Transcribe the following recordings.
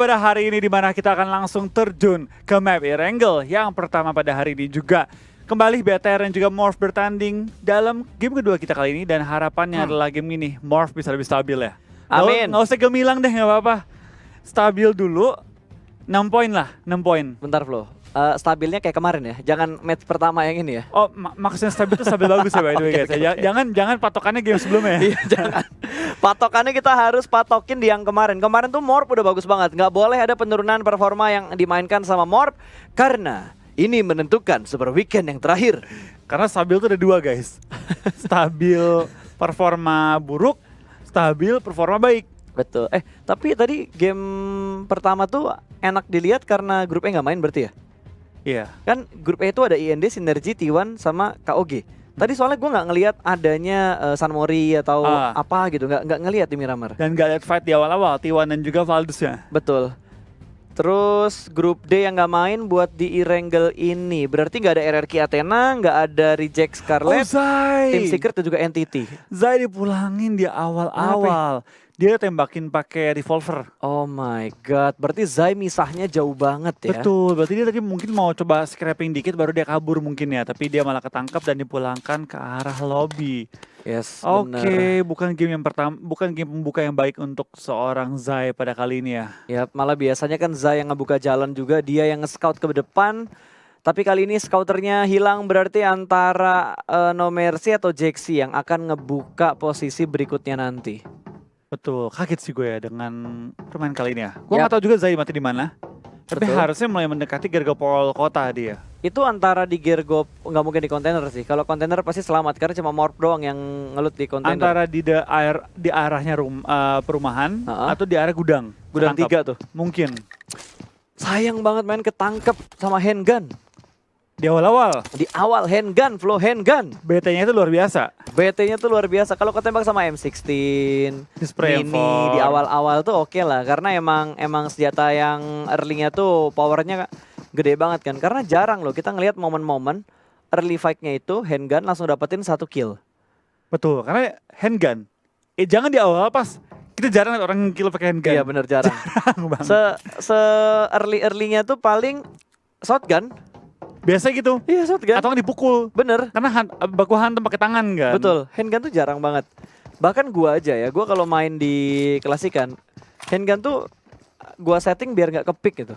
pada hari ini di mana kita akan langsung terjun ke map Erangel yang pertama pada hari ini juga. Kembali BTR dan juga Morph bertanding dalam game kedua kita kali ini dan harapannya adalah game ini Morph bisa lebih stabil ya. Amin. Nggak usah gemilang deh, nggak apa-apa. Stabil dulu, 6 poin lah, 6 poin. Bentar Flo, stabilnya kayak kemarin ya, jangan match pertama yang ini ya. Oh, maksudnya stabil itu stabil bagus ya by the way guys. Jangan patokannya game sebelumnya ya. Iya, jangan. Patokannya kita harus patokin di yang kemarin. Kemarin tuh Morph udah bagus banget. Nggak boleh ada penurunan performa yang dimainkan sama Morph karena ini menentukan Super Weekend yang terakhir. Karena stabil itu ada dua guys. Stabil performa buruk, stabil performa baik. Betul. Tapi tadi game pertama tuh enak dilihat karena grup E nggak main berarti ya? Iya. Kan grup E itu ada IND, Synergy, T1 sama KOG. Tadi soalnya gue nggak ngelihat adanya San Mori atau apa gitu, nggak ngelihat di Miramar. Dan nggak lihat fight di awal-awal, T1 dan juga Valdez ya. Betul. Terus grup D yang nggak main buat di Erangel ini berarti nggak ada RRQ Athena, nggak ada Reject Scarlet, Team Secret dan juga Entity. Zai dipulangin di awal-awal. Dia tembakin pakai revolver. Oh my god, berarti Zai misahnya jauh banget ya. Betul, berarti dia tadi mungkin mau coba scrapping dikit baru dia kabur mungkin ya. Tapi dia malah ketangkap dan dipulangkan ke arah lobby. Yes, Oke, bukan game yang pertama, bukan game pembuka yang baik untuk seorang Zai pada kali ini ya. Ya, malah biasanya kan Zai yang ngebuka jalan juga, dia yang nge-scout ke depan. Tapi kali ini scouternya hilang berarti antara No Mercy atau Jaxi yang akan ngebuka posisi berikutnya nanti. Betul, kaget sih gue ya dengan permainan kali ini ya. Gue nggak tahu juga Zai mati di mana. Tapi harusnya mulai mendekati Gergopol kota dia. Itu antara di Gergop, nggak mungkin di kontainer sih. Kalau kontainer pasti selamat karena cuma Morph doang yang ngelut di kontainer. Antara di arahnya perumahan atau di arah gudang. Gudang 3 tuh. Mungkin. Sayang banget main ketangkep sama handgun. Di awal-awal. Di awal handgun, Flow handgun. BT-nya itu luar biasa. BT-nya tuh luar biasa. Kalau ketembak sama M16, Mini di awal-awal tuh oke lah. Karena emang senjata yang early-nya tuh powernya gede banget kan. Karena jarang loh kita ngelihat momen-momen early fight-nya itu handgun langsung dapetin 1 kill. Betul, karena handgun. Jangan di awal pas. Kita jarang lihat orang kill pakai handgun. Iya bener jarang. Jarang banget. Se early-nya tuh paling shotgun. Biasa gitu. Iya shotgun. Atau kan dipukul. Bener. Karena baku hantam pakai tangan kan. Betul. Handgun tuh jarang banget. Bahkan gua aja ya. Gua kalau main di klasikan, handgun tuh gua setting biar nggak kepik gitu.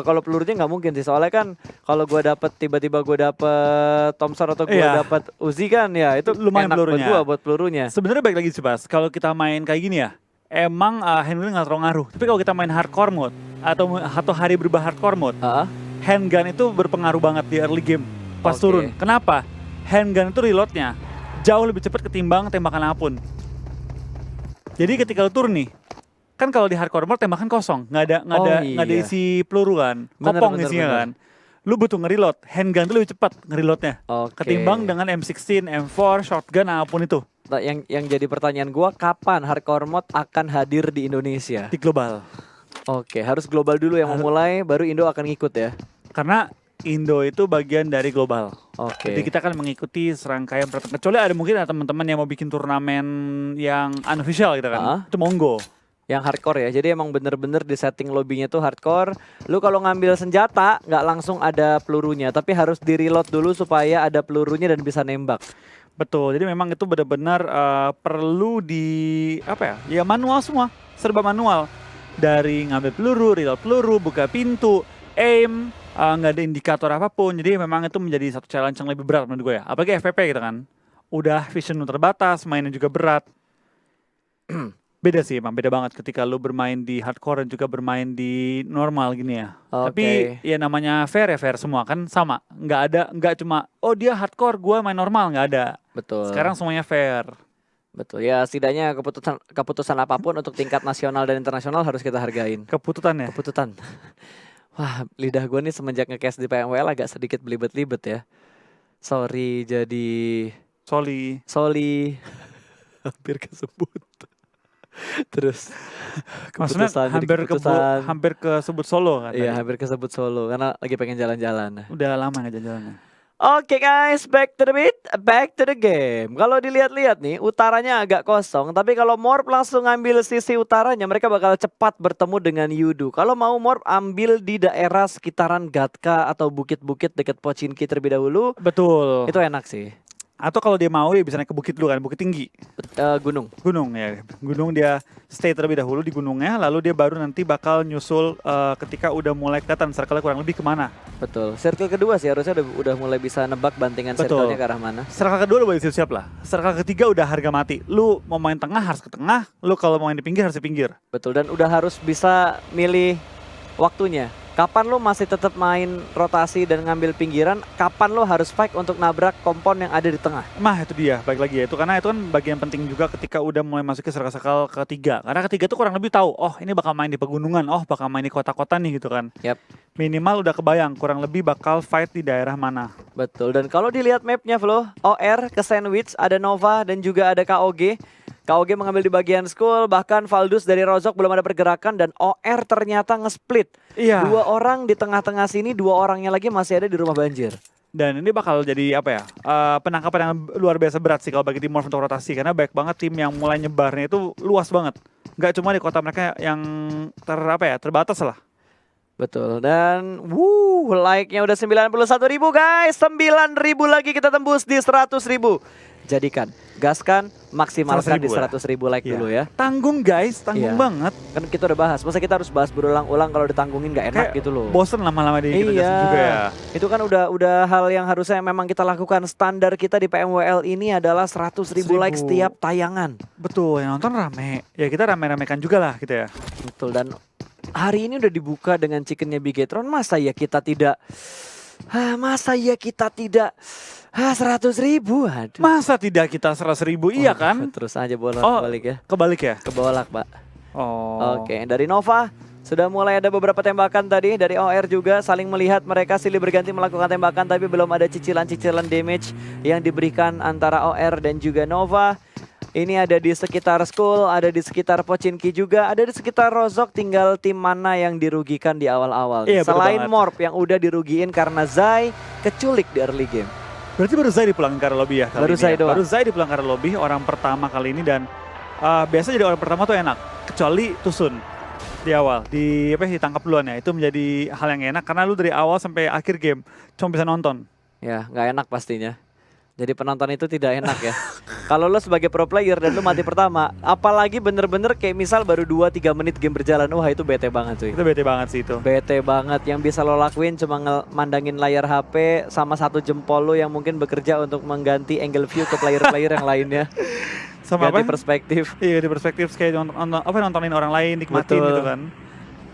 Kalau pelurunya nggak mungkin sih. Soalnya kan kalau gua tiba-tiba gua dapet Thompson atau gua dapet Uzi kan ya itu lumayan enak pelurunya. buat pelurunya. Sebenarnya baik lagi sih Bas. Kalau kita main kayak gini ya, emang handgun nggak terlalu ngaruh. Tapi kalau kita main hardcore mode atau hari berubah hardcore mode, handgun itu berpengaruh banget di early game pas turun. Kenapa? Handgun itu reloadnya jauh lebih cepat ketimbang tembakan apapun. Jadi ketika lu turun nih, kan kalau di hardcore mode tembakan kosong, nggak ada isi peluru kan, kopong isinya kan. Lu butuh ngereload, handgun itu lebih cepat ngereloadnya ketimbang dengan M16, M4, shotgun apapun itu. Yang jadi pertanyaan gua, kapan hardcore mode akan hadir di Indonesia? Di global. Oke, harus global dulu yang memulai, baru Indo akan ngikut ya. Karena Indo itu bagian dari global. Jadi kita akan mengikuti serangkaian pertemuan. Kecuali ada mungkin ada teman-teman yang mau bikin turnamen yang unofficial gitu kan. Itu monggo. Yang hardcore ya. Jadi emang bener-bener di setting lobbynya tuh hardcore. Lu kalau ngambil senjata nggak langsung ada pelurunya, tapi harus di reload dulu supaya ada pelurunya dan bisa nembak. Betul. Jadi memang itu benar-benar perlu ya manual semua, serba manual. Dari ngambil peluru, reload peluru, buka pintu, aim, nggak ada indikator apapun. Jadi memang itu menjadi satu challenge yang lebih berat menurut gue ya. Apalagi FPP gitu kan. Udah vision terbatas, mainnya juga berat. Beda sih emang, beda banget ketika lu bermain di hardcore dan juga bermain di normal gini ya. Tapi ya namanya fair ya fair semua kan sama. Nggak cuma dia hardcore, gue main normal, nggak ada. Betul. Sekarang semuanya fair. Betul ya, setidaknya keputusan apapun untuk tingkat nasional dan internasional harus kita hargain. Keputusan ya? Keputusan. Wah, lidah gue nih semenjak nge-cast di PMWL agak sedikit belibet-libet ya. Sorry jadi... Soli. Hampir kesebut. Terus maksudnya hampir kesebut solo kan? Iya, hampir kesebut solo karena lagi pengen jalan-jalan. Udah lama nggak jalan-jalan? Oke guys, back to the beat, back to the game. Kalau dilihat-lihat nih, utaranya agak kosong. Tapi kalau Morp langsung ngambil sisi utaranya, mereka bakal cepat bertemu dengan Yudu. Kalau mau Morp ambil di daerah sekitaran Gatka atau bukit-bukit dekat Pochinki terlebih dahulu, Betul. itu enak sih. Atau kalau dia mau dia bisa naik ke bukit dulu kan, bukit tinggi. Gunung. Gunung ya. Gunung dia stay terlebih dahulu di gunungnya, lalu dia baru nanti bakal nyusul ketika udah mulai kelihatan circle-nya kurang lebih kemana. Betul. Circle kedua sih harusnya udah mulai bisa nebak bantingan Betul. circle-nya ke arah mana. Circle kedua lu boleh siap-siap lah. Circle ketiga udah harga mati. Lu mau main tengah harus ke tengah, lu kalau mau main di pinggir harus di pinggir. Betul, dan udah harus bisa milih waktunya. Kapan lo masih tetap main rotasi dan ngambil pinggiran, kapan lo harus fight untuk nabrak kompon yang ada di tengah. Mah itu dia, baik lagi ya itu karena itu kan bagian penting juga ketika udah mulai masuk ke circle ketiga. Karena ketiga tuh kurang lebih tahu, oh ini bakal main di pegunungan, oh bakal main di kota-kota nih gitu kan. Yap. Minimal udah kebayang kurang lebih bakal fight di daerah mana. Betul, dan kalau dilihat mapnya Flo, OR ke sandwich, ada Nova dan juga ada KOG. KOG mengambil di bagian school, bahkan Valdus dari Rozok belum ada pergerakan dan OR ternyata nge-split. Iya. 2 orang di tengah-tengah sini, 2 orangnya lagi masih ada di rumah banjir. Dan ini bakal jadi apa ya, penangkapan yang luar biasa berat sih kalau bagi tim Morph untuk rotasi. Karena banyak banget tim yang mulai nyebarnya itu luas banget. Nggak cuma di kota mereka yang terbatas lah. Betul, dan like-nya udah 91.000 guys, 9.000 lagi kita tembus di 100.000. Jadikan, gaskan, maksimalkan di 100.000 like dulu ya. Tanggung guys, tanggung Iya. banget. Kan kita udah bahas, masa kita harus bahas berulang-ulang kalau ditanggungin gak enak Kayak gitu loh. bosen lama-lama di kita jelasin juga ya. Itu kan udah hal yang harusnya memang kita lakukan. Standar kita di PMWL ini adalah 100.000 like setiap tayangan. Betul, yang nonton rame. Ya kita rame-ramekan juga lah gitu ya. Betul, dan hari ini udah dibuka dengan chickennya Bigetron. Masa ya kita tidak 100.000? Aduh. Masa tidak kita 100.000, iya kan? Terus aja bola Oh, balik ya. Kebalik ya? Kebolak, Pak. Oh. Oke, dari Nova sudah mulai ada beberapa tembakan tadi. Dari OR juga saling melihat, mereka silih berganti melakukan tembakan, tapi belum ada cicilan-cicilan damage yang diberikan antara OR dan juga Nova. Ini ada di sekitar school, ada di sekitar Pochinki juga, ada di sekitar Rozok. Tinggal tim mana yang dirugikan di awal-awal. Iya, betul Selain banget. Morp yang udah dirugiin karena Zai keculik di early game. Berarti baru Zai dipulangin ke arah lobby ya kali Baru ini Zai ya? doang. Baru Zai dipulangin ke arah lobby, orang pertama kali ini. Dan biasa jadi orang pertama tuh enak. Kecuali Tusun di awal, ditangkap duluan ya. Itu menjadi hal yang enak karena lu dari awal sampai akhir game cuma bisa nonton. Ya, nggak enak pastinya. Jadi penonton itu tidak enak ya. Kalau lo sebagai pro player dan lo mati pertama, apalagi bener-bener kayak misal baru 2-3 menit game berjalan, wah itu bete banget cuy. Itu bete banget sih itu. Bete banget, yang bisa lo lakuin cuma mandangin layar HP sama 1 jempol lo yang mungkin bekerja untuk mengganti angle view ke player-player yang lainnya. Sama Ganti apa? perspektif. Iya, di perspektif kayak nontonin orang lain, nikmatin Betul. gitu kan.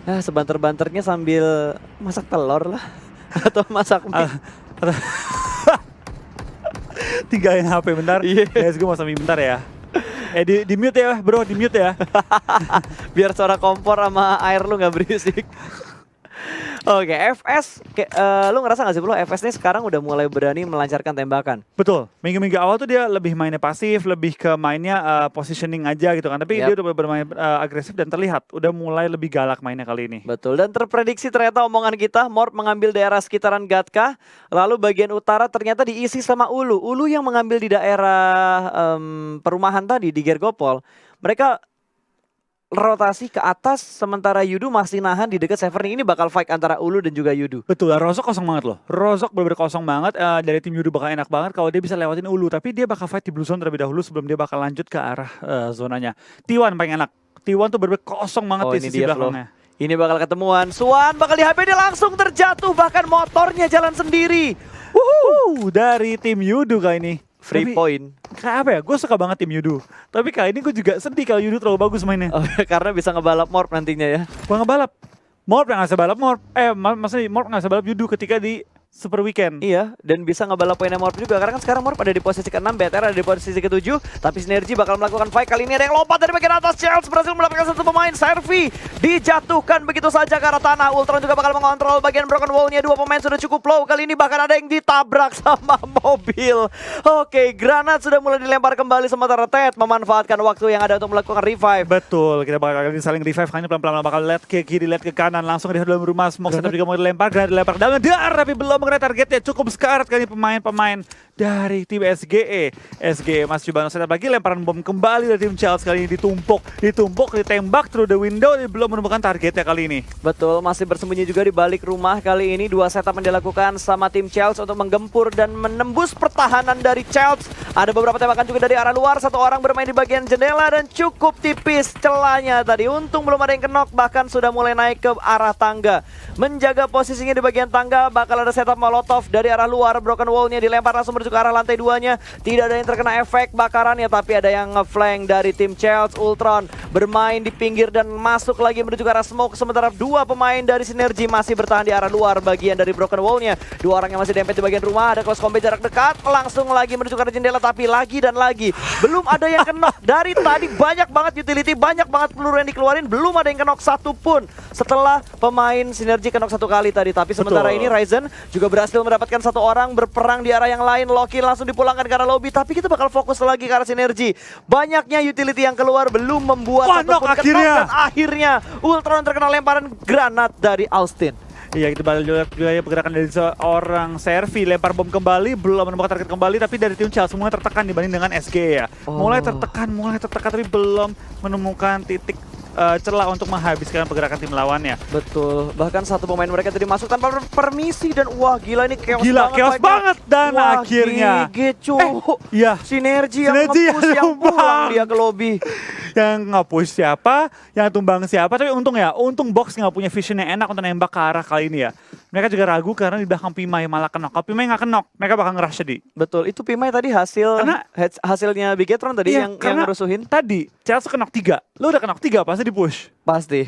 Nah, sebanter-banternya sambil masak telur lah. Atau masak mie. Tinggalin HP bentar. Iya. Guys, gue mau sambil bentar ya. Di mute ya bro, di mute ya. Biar suara kompor sama air lu nggak berisik. Oke, FS, lu ngerasa gak sih bro, FS ini sekarang udah mulai berani melancarkan tembakan? Betul, minggu-minggu awal tuh dia lebih mainnya pasif, lebih ke mainnya positioning aja gitu kan. Tapi dia udah bermain agresif dan terlihat udah mulai lebih galak mainnya kali ini. Betul, dan terprediksi ternyata omongan kita, Morp mengambil daerah sekitaran Gatka, lalu bagian utara ternyata diisi sama Ulu. Ulu yang mengambil di daerah perumahan tadi di Gergopol. Mereka rotasi ke atas, sementara Yudu masih nahan di dekat Severn. Ini bakal fight antara Ulu dan juga Yudu. Betul, Rozok kosong banget loh. Rozok bener-bener kosong banget. Dari tim Yudu bakal enak banget kalau dia bisa lewatin Ulu. Tapi dia bakal fight di blue zone terlebih dahulu sebelum dia bakal lanjut ke arah zonanya. T1 paling enak. T1 tuh bener-bener kosong banget di sisi belakangnya. Ini bakal ketemuan. Swan bakal di HP, dia langsung terjatuh. Bahkan motornya jalan sendiri. Dari tim Yudu kali ini. Free point. Kayak apa ya, gue suka banget tim Yudu. Tapi kali ini gue juga sedih kalau Yudu terlalu bagus mainnya. Oh, karena bisa ngebalap Morp nantinya ya. Gue ngebalap. Morp yang gak bisa balap Morp. Maksudnya Morp gak bisa balap Yudu ketika di Super Weekend. Iya, dan bisa ngebalap poinnya Morp juga. Karena kan sekarang Morp ada di posisi ke-6, BTR ada di posisi ke-7. Tapi Sinergi bakal melakukan fight. Kali ini ada yang lompat dari bagian atas. Chels berhasil mendapatkan satu pemain. Servi dijatuhkan begitu saja ke arah tanah. Ultron juga bakal mengontrol bagian broken wall-nya. 2 pemain sudah cukup low. Kali ini bahkan ada yang ditabrak sama mobil. Oke, granat sudah mulai dilempar kembali. Sementara Ted memanfaatkan waktu yang ada untuk melakukan revive. Betul, kita bakal saling revive. Kayaknya pelan-pelan bakal lihat ke kiri, lihat ke kanan. Langsung di dalam rumah. Smoke setup juga mau dilempar. Granat dilempar ke dalam. Dar, tapi belum mengenai targetnya, cukup sekarat kali ini pemain-pemain dari tim SGE. SGE masih coba setup lagi, lemparan bom kembali dari tim Chelsea kali ini ditumpuk, ditembak through the window, belum menemukan targetnya kali ini. Betul, masih bersembunyi juga di balik rumah kali ini. 2 setup yang dilakukan sama tim Chelsea untuk menggempur dan menembus pertahanan dari Chelsea. Ada beberapa tembakan juga dari arah luar, 1 orang bermain di bagian jendela dan cukup tipis celahnya tadi. Untung belum ada yang kenok, bahkan sudah mulai naik ke arah tangga. Menjaga posisinya di bagian tangga, bakal ada setup molotov dari arah luar. Broken wall-nya dilempar langsung menuju ke arah lantai 2-nya. Tidak ada yang terkena efek bakarannya, tapi ada yang nge-flank dari tim Chelsea. Ultron bermain di pinggir dan masuk lagi menuju ke arah smoke. Sementara 2 pemain dari Sinergi masih bertahan di arah luar bagian dari broken wall-nya. 2 orang yang masih dempet di bagian rumah. Ada close combat jarak dekat, langsung lagi menuju ke arah jendela, tapi lagi dan lagi belum ada yang kenok. Dari tadi banyak banget utility, banyak banget peluru yang dikeluarin, belum ada yang kenok satu pun setelah pemain Sinergi kenok 1 kali tadi. Tapi sementara ini Ryzen juga berhasil mendapatkan 1 orang berperang di arah yang lain. Loki langsung dipulangkan ke arah lobby, tapi kita bakal fokus lagi ke arah Sinergi. Banyaknya utility yang keluar belum membuat satupun kenok, dan akhirnya Ultron terkena lemparan granat dari Austin. Iya, kita balik juga pergerakan dari seorang Servi, lempar bom kembali, belum menemukan target kembali, tapi dari tim Chelsea semuanya tertekan dibanding dengan SG ya. Mulai tertekan tapi belum menemukan titik celah untuk menghabiskan pergerakan tim lawannya. Betul, bahkan 1 pemain mereka tadi masuk tanpa permisi dan wah gila ini chaos banget dan wah, akhirnya Sinergi yang nge-push yang pulang dia ke lobby. Yang nge-push siapa, yang tumbang siapa, tapi untung box nggak punya vision yang enak untuk nembak ke arah kali ini ya. Mereka juga ragu karena di belakang Pimai malah kenok. Kalau Pimai nggak kenok, mereka bakal ngerush tadi. Betul, itu Pimai tadi hasilnya Bigetron tadi yang ngerusuhin. Tadi Chelsea kenok 3, lu udah kenok 3 pasti di push. Pasti.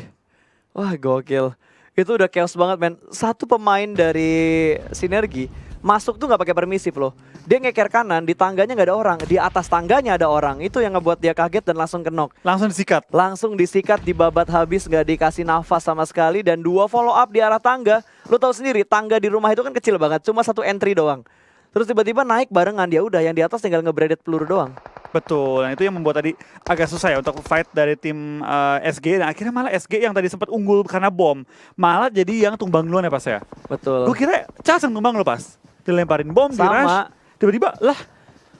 Wah gokil. Itu udah chaos banget men. 1 pemain dari Sinergi masuk tuh nggak pakai permisi loh. Dia ngeker kanan, di tangganya nggak ada orang, di atas tangganya ada orang. Itu yang ngebuat dia kaget dan langsung kenok. Langsung disikat, dibabat habis, nggak dikasih nafas sama sekali. Dan 2 follow up di arah tangga. Lu tahu sendiri, tangga di rumah itu kan kecil banget, cuma 1 entry doang. Terus tiba-tiba naik barengan, dia udah yang di atas tinggal nge-braided peluru doang. Betul, nah itu yang membuat tadi agak susah ya untuk fight dari tim SG. Dan akhirnya malah SG yang tadi sempat unggul karena bom, malah jadi yang tumbang duluan ya pas ya. Betul. Gue kira Chelsea yang tumbang lo pas, dilemparin bom, di rush, tiba-tiba lah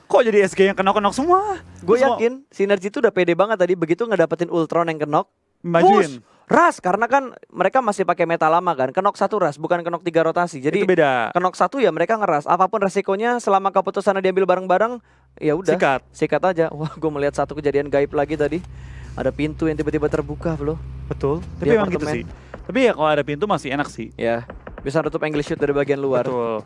kok jadi SG yang kenok-kenok semua. Gue yakin Sinergi itu udah pede banget tadi, begitu ngedapetin Ultron yang kenok, majuin. Ras, karena kan mereka masih pakai meta lama kan, kenok 1 ras, bukan kenok 3 rotasi. Jadi itu beda. Kenok 1 ya mereka ngeras, apapun resikonya selama keputusannya diambil bareng-bareng, ya udah. Sikat aja. Wah, gue melihat 1 kejadian gaib lagi tadi. Ada pintu yang tiba-tiba terbuka, bro. Betul. Tapi emang gitu sih. Tapi ya kalau ada pintu masih enak sih. Ya, bisa nutup angle shoot dari bagian luar. Betul.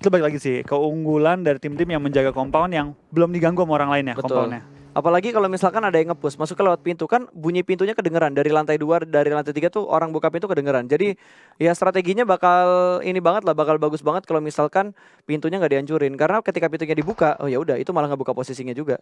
Itu balik lagi sih, keunggulan dari tim-tim yang menjaga compound yang belum diganggu sama orang lain ya. Betul. Compoundnya. Apalagi kalau misalkan ada yang nge-push, masuk ke lewat pintu kan bunyi pintunya kedengeran dari lantai 2, dari lantai 3 tuh orang buka pintu kedengeran. Jadi ya strateginya bakal ini banget lah, bakal bagus banget kalau misalkan pintunya nggak dihancurin. Karena ketika pintunya dibuka, oh ya udah itu malah ngebuka posisinya juga.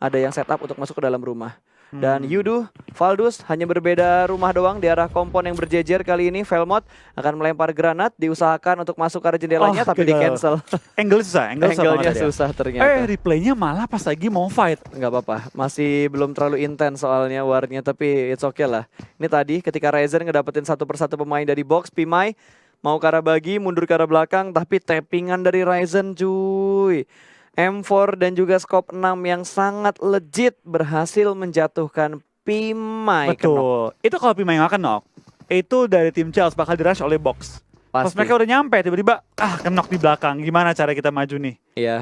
Ada yang setup untuk masuk ke dalam rumah. Dan Yudu, Valdus hanya berbeda rumah doang di arah kompon yang berjejer kali ini. Velmot akan melempar granat, diusahakan untuk masuk ke arah jendelanya tapi di cancel. Angle susah, angle-nya susah ternyata. Replaynya malah pas lagi mau fight. Nggak apa-apa, masih belum terlalu intens soalnya warnya, tapi it's okay lah. Ini tadi ketika Ryzen ngedapetin 1 persatu pemain dari box, Pimai mau ke arah bagi, mundur ke arah belakang, tapi tappingan dari Ryzen cuy. M4 dan juga scope 6 yang sangat legit berhasil menjatuhkan Pimai. Betul. Itu kalau Pimai nggak kenok, itu dari tim Chelsea bakal dirush oleh box. Pas mereka udah nyampe, tiba-tiba kenok di belakang. Gimana cara kita maju nih? Iya.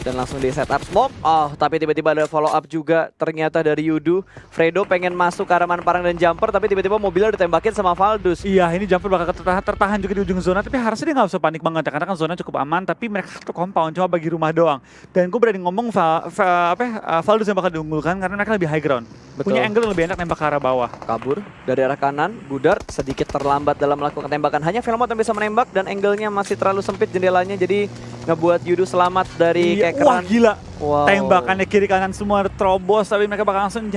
Dan langsung di setup smoke. Oh, tapi tiba-tiba ada follow up juga ternyata dari Yudu. Fredo pengen masuk ke arah Manparang dan jumper, tapi tiba-tiba mobilnya ditembakin sama Valdus. Iya, ini jumper bakal tertahan juga di ujung zona, tapi harusnya dia nggak usah panik banget ya, karena kan zona cukup aman, tapi mereka satu compound cuma bagi rumah doang. Dan gue berani ngomong Valdus yang bakal diunggulkan karena mereka lebih high ground. Betul. Punya angle yang lebih enak nembak ke arah bawah. Kabur dari arah kanan, Gudard sedikit terlambat dalam melakukan tembakan. Hanya Velmot yang bisa menembak dan angle-nya masih terlalu sempit jendelanya, jadi ngebuat Yudu selamat dari kekeran. Wah gila, wow. Tembakannya kiri kanan semua terobos, tapi mereka bakal langsung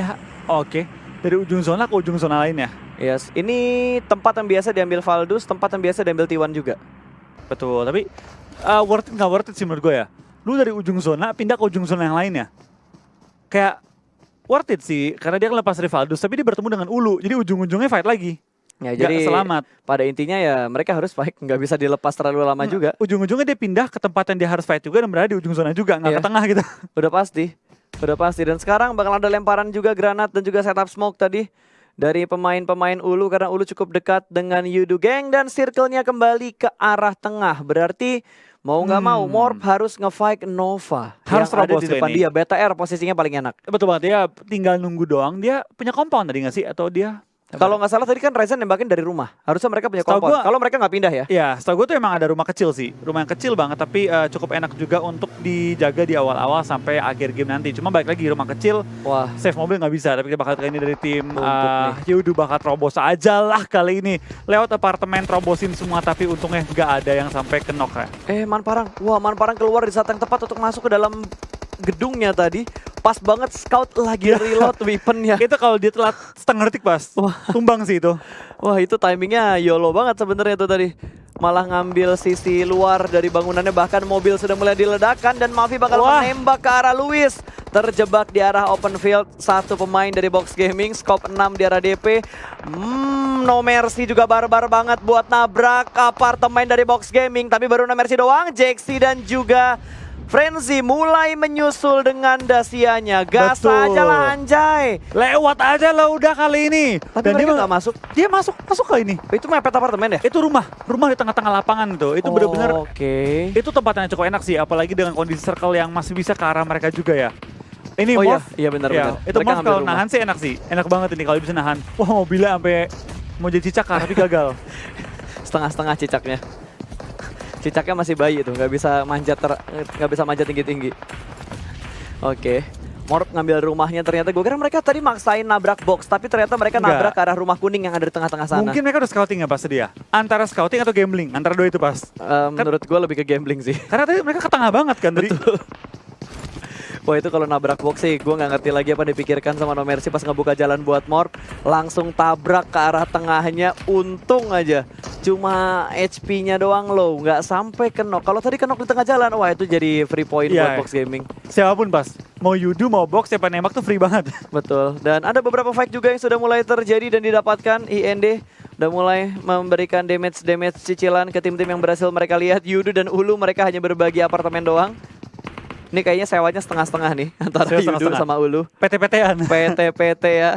Oke, dari ujung zona ke ujung zona lainnya. Yes, ini tempat yang biasa diambil Valdus, tempat yang biasa diambil T1 juga. Betul, tapi worth it nggak worth it sih menurut gue ya. Lu dari ujung zona pindah ke ujung zona yang lainnya. Kayak worth it sih, karena dia kan lepas dari Valdus, tapi dia bertemu dengan Ulu, jadi ujung-ujungnya fight lagi. Ya, Nggak jadi selamat. pada intinya ya mereka harus fight, nggak bisa dilepas terlalu lama juga. Ujung-ujungnya dia pindah ke tempat yang dia harus fight juga dan berada di ujung zona juga, nggak Iya. ke tengah gitu. Udah pasti. Udah pasti. Dan sekarang bakal ada lemparan juga granat dan juga setup smoke tadi dari pemain-pemain Ulu, karena Ulu cukup dekat dengan Yudu Gang dan circle-nya kembali ke arah tengah. Berarti mau nggak mau Morp harus nge-fight Nova Harus yang ada terobos di tuh depan ini. dia. BTR posisinya paling enak. Betul banget, dia tinggal nunggu doang. Dia punya compound tadi nggak sih? Atau dia... Kalau nggak salah tadi kan Ryzen nembakin dari rumah. Harusnya mereka punya Setahu compound. gua- Kalau mereka nggak pindah ya. Ya, setahu gue tuh emang ada rumah kecil sih. Rumah yang kecil banget, tapi cukup enak juga untuk dijaga di awal-awal sampai akhir game nanti. Cuma balik lagi, rumah kecil, Wah, save mobil nggak bisa. Tapi kita bakal kali ini dari tim Numpuk Yudu bakal terobos aja lah kali ini. Lewat apartemen, terobosin semua, tapi untungnya nggak ada yang sampai ke knock ya. Manparang. Wah, Manparang keluar di saat yang tepat untuk masuk ke dalam gedungnya tadi. Pas banget Scout lagi reload weaponnya. Itu kalau dia telat setengah detik pas, tumbang sih itu. Wah, itu timingnya YOLO banget sebenarnya itu tadi. Malah ngambil sisi luar dari bangunannya, bahkan mobil sudah mulai diledakkan dan Mavi bakal menembak ke arah Luis. Terjebak di arah open field, satu pemain dari Box Gaming, scope 6 di arah DP. No Mercy juga barbar banget buat nabrak apartemen dari Box Gaming, tapi baru No Mercy doang. Jaxi dan juga Frenzy mulai menyusul dengan Dasianya. Gas Betul. aja lah anjay. Lewat aja lah udah kali ini. Tapi mereka nggak masuk. Dia masuk ke ini. Itu mepet apartemen ya? Itu rumah di tengah-tengah lapangan tuh. Itu bener-bener Oke. itu tempatnya cukup enak sih, apalagi dengan kondisi circle yang masih bisa ke arah mereka juga ya. Ini Oh Morph, iya benar-benar. itu Morph kalau nahan sih enak sih, enak banget ini kalau bisa nahan. Wah, mobilnya sampai mau jadi cicak tapi gagal. Setengah-setengah cicaknya. Cicaknya masih bayi tuh, nggak bisa manjat tinggi-tinggi. Oke. Morp ngambil rumahnya, ternyata gue kira mereka tadi maksain nabrak box, tapi ternyata mereka Enggak. nabrak ke arah rumah kuning yang ada di tengah-tengah sana. Mungkin mereka udah scouting ya pas dia. Antara scouting atau gambling, antara dua itu pas. Menurut gue lebih ke gambling sih. Karena tadi mereka ke tengah banget kan tadi. Wah, itu kalau nabrak box sih gue nggak ngerti lagi apa dipikirkan sama No Mercy pas ngebuka jalan buat Morp. Langsung tabrak ke arah tengahnya, untung aja cuma HP-nya doang low, nggak sampai ke knock. Kalau tadi ke knock di tengah jalan, wah itu jadi free point Iya. buat Box Gaming. Siapapun pas, mau Yudu mau box siapa nembak tuh free banget. Betul. Dan ada beberapa fight juga yang sudah mulai terjadi dan didapatkan. IND udah mulai memberikan damage cicilan ke tim-tim yang berhasil mereka lihat. Yudu dan Ulu mereka hanya berbagi apartemen doang. Ini kayaknya sewanya setengah-setengah nih antara Sewa Yudu setengah-setengah. sama Ulu. PT-PT-an. PT ya.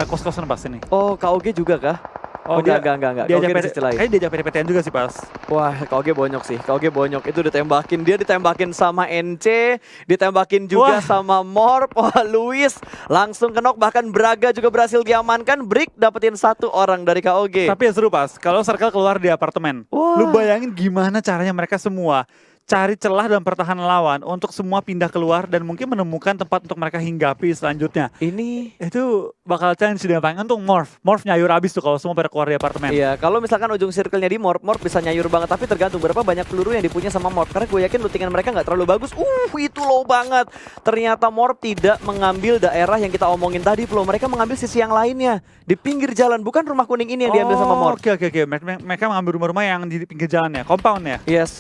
Kos-kosan pas ini. Oh, KOG juga kah? Oh, enggak. Diajak KOG di sisi lain. Kayaknya diajak PT-PT-an juga sih pas. Wah, KOG bonyok sih. KOG bonyok. Itu ditembakin. Dia ditembakin sama NC. Ditembakin juga Wah. sama Morp. Wah, Luis langsung kenok. Bahkan Braga juga berhasil diamankan. Brick dapetin satu orang dari KOG. Tapi ya seru pas, kalau circle keluar di apartemen. Wah. Lu bayangin gimana caranya mereka semua cari celah dan pertahanan lawan untuk semua pindah keluar dan mungkin menemukan tempat untuk mereka hinggapi selanjutnya. Ini Itu bakal challenge dia paling untung Morph nyayur abis tuh kalau semua pada keluar di apartemen. iya, kalau misalkan ujung circle-nya di Morp bisa nyayur banget, tapi tergantung berapa banyak peluru yang dipunya sama Morp. Karena gue yakin lootingan mereka nggak terlalu bagus. Itu low banget. Ternyata Morp tidak mengambil daerah yang kita omongin tadi, Flo. Mereka mengambil sisi yang lainnya di pinggir jalan, bukan rumah kuning ini yang diambil sama Morp. Oke. Mereka mengambil rumah-rumah yang di pinggir jalan ya, compound ya. Yes.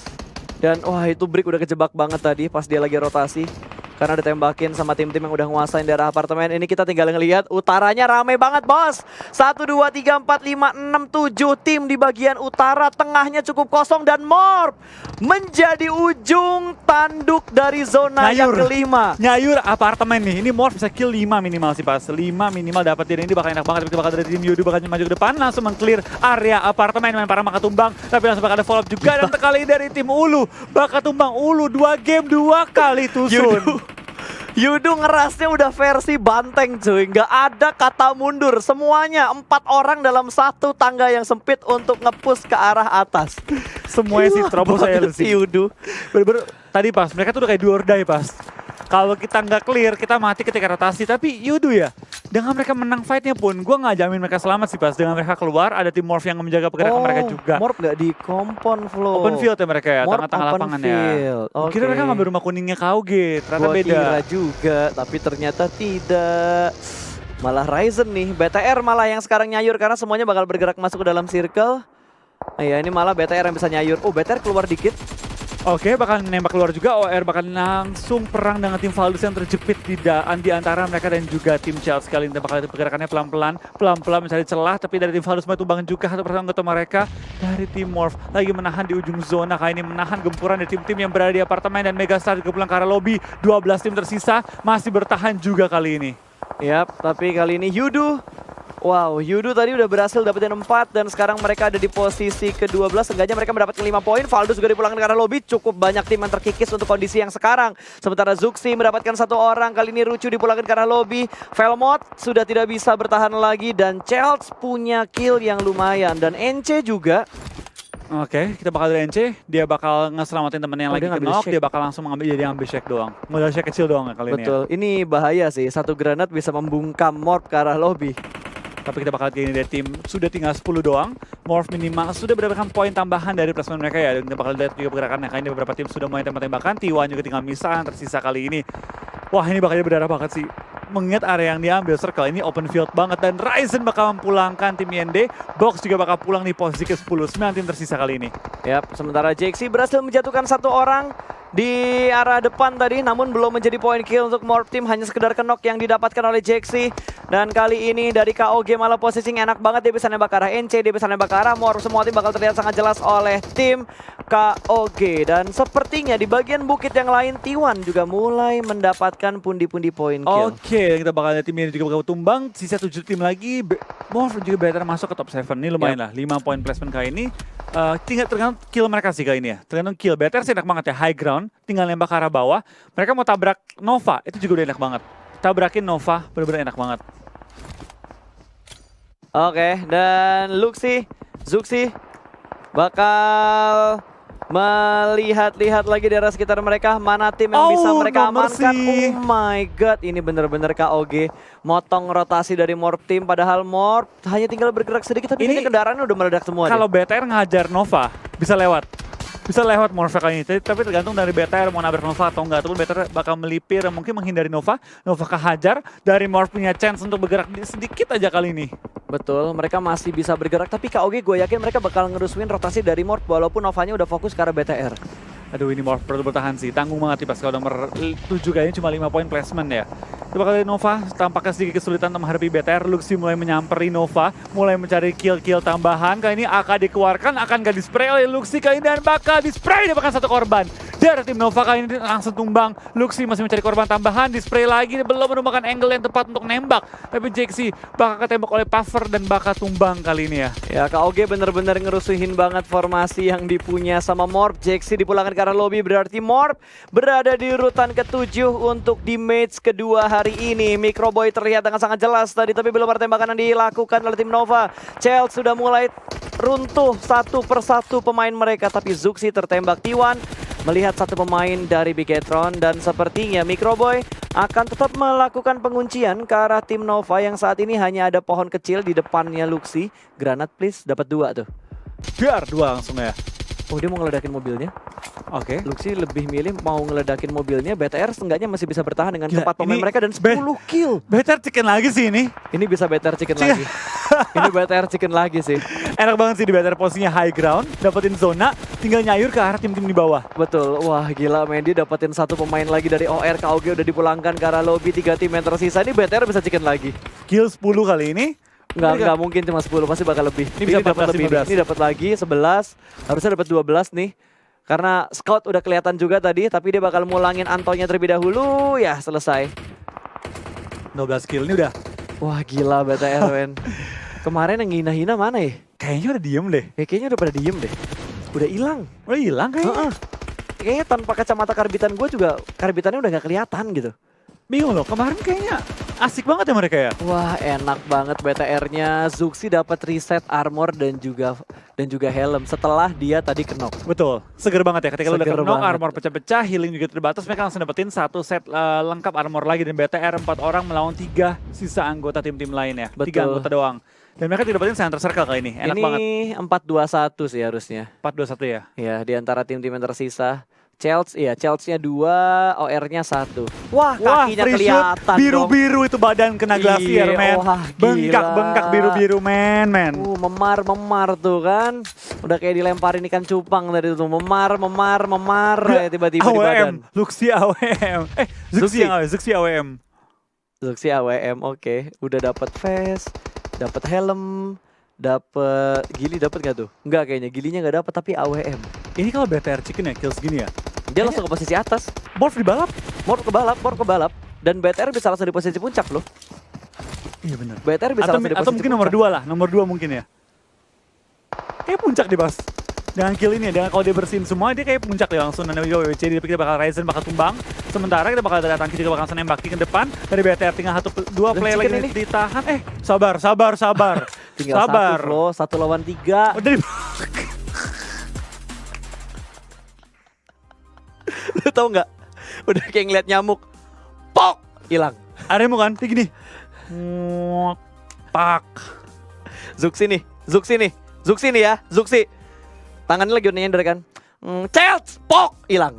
Dan wah, itu Brick udah kejebak banget tadi pas dia lagi rotasi. Karena ditembakin sama tim-tim yang udah nguasain daerah apartemen. Ini kita tinggal ngelihat utaranya rame banget, bos. 1, 2, 3, 4, 5, 6, 7 tim di bagian utara. Tengahnya cukup kosong dan Morp menjadi ujung tanduk dari zona yang kelima. Nyayur apartemen nih. Ini Morph bisa kill 5 minimal sih pas. 5 minimal dapetin, ini bakal enak banget. Tapi bakal dari tim Yudu bakal maju ke depan langsung meng-clear area apartemen. Main parah bakal tumbang. Tapi langsung bakal ada follow up juga. Dan kali dari tim Ulu bakal tumbang. Ulu 2 game 2 kali tusun. Yudu ngerasnya udah versi banteng cuy, nggak ada kata mundur. Semuanya 4 orang dalam satu tangga yang sempit untuk nge-push ke arah atas. Semuanya sih terobos aja sih. Yudu. Bener-bener tadi pas, mereka tuh udah kayak do or die pas. Kalau kita nggak clear, kita mati ketika rotasi. Tapi Yudu ya, dengan mereka menang fightnya pun, gue nggak jamin mereka selamat sih pas. Dengan mereka keluar, ada tim Morph yang menjaga pergerakan mereka juga. Morph nggak di kompon Flo. Open field ya mereka ya, Morph tengah-tengah open lapangan field. ya. Kira mereka ngambil rumah kuningnya KOG, ternyata Gua beda. kira juga, tapi ternyata tidak. Malah Ryzen nih, BTR malah yang sekarang nyayur karena semuanya bakal bergerak masuk ke dalam circle. Ya ini malah BTR yang bisa nyayur. Oh, BTR keluar dikit. Oke, bakal nembak keluar juga. OR bakal langsung perang dengan tim Valdus yang terjepit di antara mereka dan juga tim Chelsea. Kali ini bakal pergerakannya pelan-pelan mencari celah. Tapi dari tim Valdus mulai tumbang juga satu persatu anggota mereka. Dari tim Morph lagi menahan di ujung zona. Kali ini menahan gempuran dari tim-tim yang berada di apartemen dan Megastar juga pulang ke arah lobby. 12 tim tersisa masih bertahan juga kali ini. Yap, tapi kali ini Yudu. Wow, Yudu tadi udah berhasil dapetin 4 dan sekarang mereka ada di posisi ke-12. Seenggaknya mereka mendapatkan 5 poin. Valdus juga dipulangkan ke arah lobby. Cukup banyak tim yang terkikis untuk kondisi yang sekarang. Sementara Zuxi mendapatkan 1 orang. Kali ini Rucu dipulangkan ke arah lobby. Velmot sudah tidak bisa bertahan lagi dan Chels punya kill yang lumayan. Dan NC juga. Oke, kita bakal dari NC. Dia bakal ngeselamatin temennya yang lagi knock. Dia bakal langsung ambil shake doang. Modal shake kecil doang ya kali ini. Betul, ini bahaya sih. 1 granat bisa membungkam Morph ke arah lobby. Tapi kita bakal gini dari tim sudah tinggal 10 doang. Morph minimal sudah mendapatkan poin tambahan dari placement mereka ya. Dan kita bakal lihat juga pergerakannya. Kali ini beberapa tim sudah mulai tembak-tembakan. T1 juga tinggal misahan tersisa kali ini. Wah, ini bakal berdarah banget sih. Mengingat area yang diambil circle ini open field banget. Dan Ryzen bakal memulangkan tim YND. Box juga bakal pulang di posisi ke-10. 9 tim tersisa kali ini. Yap, sementara JXC berhasil menjatuhkan 1 orang di arah depan tadi, namun belum menjadi poin kill untuk Morph Team. Hanya sekedar knock yang didapatkan oleh JXC. Dan kali ini dari KOG malah posisinya enak banget. Dia bisa nembak ke arah NC, dia bisa nembak ke arah Morph. Semua tim bakal terlihat sangat jelas oleh tim KOG. Dan sepertinya di bagian bukit yang lain, T1 juga mulai mendapatkan pundi-pundi poin kill. Oke, kita bakal lihat tim ini juga bakal tumbang. Sisa 7 tim lagi. Morph juga better masuk ke top 7. Ini lumayan lah, 5 poin placement kali ini. Tinggal tergantung kill mereka sih kali ini ya. Tergantung kill. BTR sih enak banget ya, high ground. Tinggal nembak ke arah bawah. Mereka mau tabrak Nova, itu juga udah enak banget. Tabrakin Nova, bener-bener enak banget. Oke, dan Zuxi bakal melihat-lihat lagi di area sekitar mereka. Mana tim yang bisa mereka amankan. Oh my god, ini bener-bener KOG motong rotasi dari Morph Team. Padahal Morph hanya tinggal bergerak sedikit, tapi ini kendaraannya udah meledak semua. Kalau BTR ngajar Nova, bisa lewat. Bisa lewat Morph kali ini, tapi tergantung dari BTR mau nabrak Nova atau enggak. Ataupun BTR bakal melipir, mungkin menghindari Nova. Nova kehajar, dari Morph punya chance untuk bergerak sedikit aja kali ini. Betul, mereka masih bisa bergerak, tapi KOG gue yakin mereka bakal ngerusuin rotasi dari Morph walaupun Novanya udah fokus ke arah BTR. Aduh, ini Morph perlu bertahan sih, tanggung banget pas kalau nomor 7 kayaknya cuma 5 poin placement ya. Coba kali Nova tampaknya sedikit kesulitan menghadapi BTR. Luxi mulai menyamperi Nova, mulai mencari kill-kill tambahan. Kali ini AK dikeluarkan, akan gak di-spray oleh Luxi kali ini dan bakal di-spray, dia bahkan 1 korban. Dari tim Nova kali ini langsung tumbang. Luxi masih mencari korban tambahan, di-spray lagi, belum menemukan angle yang tepat untuk nembak. Tapi JXC bakal ketembak oleh Puffer dan bakal tumbang kali ini ya. Ya, KOG bener-bener ngerusuhin banget formasi yang dipunya sama Morph. JXC dipulangkan ke arah lobby, berarti Morph berada di urutan ke-7 untuk di match kedua hari ini. Microboy terlihat dengan sangat jelas tadi, tapi belum ada tembakan yang dilakukan oleh tim Nova. Chels sudah mulai runtuh satu persatu pemain mereka, tapi Zuxi tertembak. T1 melihat 1 pemain dari Bigetron dan sepertinya Microboy akan tetap melakukan penguncian ke arah tim Nova yang saat ini hanya ada pohon kecil di depannya Luxi. Granat please, dapat 2 tuh. Biar 2 langsung ya. Oh, dia mau ngeledakin mobilnya. Oke. Luxi lebih milih mau ngeledakin mobilnya. BTR setengahnya masih bisa bertahan dengan Gila, 4 pemain mereka dan 10 kill. BTR chicken lagi sih ini. Ini bisa BTR chicken lagi. Ini BTR chicken lagi sih. Enak banget sih di BTR posisinya high ground, dapetin zona, tinggal nyayur ke arah tim-tim di bawah. Betul. Wah, gila Mendy dapetin 1 pemain lagi dari OR. KOG udah dipulangkan ke arah lobby. 3 tim yang tersisa. Ini BTR bisa chicken lagi. Kill 10 kali ini. Nggak mungkin cuma 10, pasti bakal lebih. Ini bisa dapat 14, lebih. 15. Ini dapat lagi 11. Harusnya dapat 12 nih. Karena scout udah kelihatan juga tadi, tapi dia bakal mulangin Antonya terlebih dahulu. Ya, selesai. 12 kill ini udah. Wah, gila BTR, men. Kemarin yang hina-hina mana ya? Kayaknya udah diem deh. Kayaknya udah pada diem deh. Udah hilang. Udah hilang kayaknya. Kayaknya tanpa kacamata karbitan gue juga, karbitannya udah gak kelihatan gitu. Bingung loh, kemarin kayaknya asik banget ya mereka ya. Wah, enak banget BTR-nya. Zuxi dapat reset armor dan juga helm setelah dia tadi knock. Betul, seger banget ya ketika lu udah Seger knock, banget. armor pecah-pecah, healing juga terbatas, mereka langsung dapetin 1 set lengkap armor lagi dan BTR 4 orang melawan 3 sisa anggota tim-tim lain ya. 3 Betul. anggota doang. Dan mereka tidak dapetin center circle kali ini, enak ini banget. 4-2-1 sih harusnya. 4-2-1 ya. Ya, di antara tim-tim yang tersisa. Chelsea-nya 2, OR-nya 1. Wah, Wah, kakinya free shoot, kelihatan dong. biru-biru itu badan kena glacier, Iya, men. wah, Bengkak-bengkak gila. biru-biru, men. Memar tuh kan. Udah kayak dilemparin ikan cupang tadi tuh. Memar. Tiba-tiba di badan. AWM, Luxi AWM. Zuxi. Zuxi AWM. Zuxi AWM, oke. Udah dapat vest, dapat helm, dapat gili, dapat gak tuh? Enggak kayaknya, gilinya nggak dapat tapi AWM. Ini kalau BTR Chicken ya, kills gini ya. Dia langsung ke posisi atas. Morph di balap. Morph ke balap. Dan BTR bisa langsung di posisi puncak loh. Iya benar. BTR bisa langsung di posisi Atau mungkin nomor 2 lah, nomor 2 mungkin ya. Kayak puncak deh, Bas. Dengan kill ini ya, dengan kalau dia bersihin semua, dia kayak puncak deh langsung. Dan juga WWC, dia pikir bakal Ryzen bakal tumbang. Sementara kita bakal ada Tangki juga bakal langsung nembaki ke depan. Dari BTR tinggal 2 play lagi ini. ditahan. Sabar. Tinggal Sabar. satu lawan 3. Udah di... Lu tau nggak? Udah kayak ngeliat nyamuk. Pok! Hilang. Aremu kan, kayak gini. Muak. Pak. Zuxi nih ya. Zuxi. Tangannya lagi nyender kan. Chels! Pok! Hilang.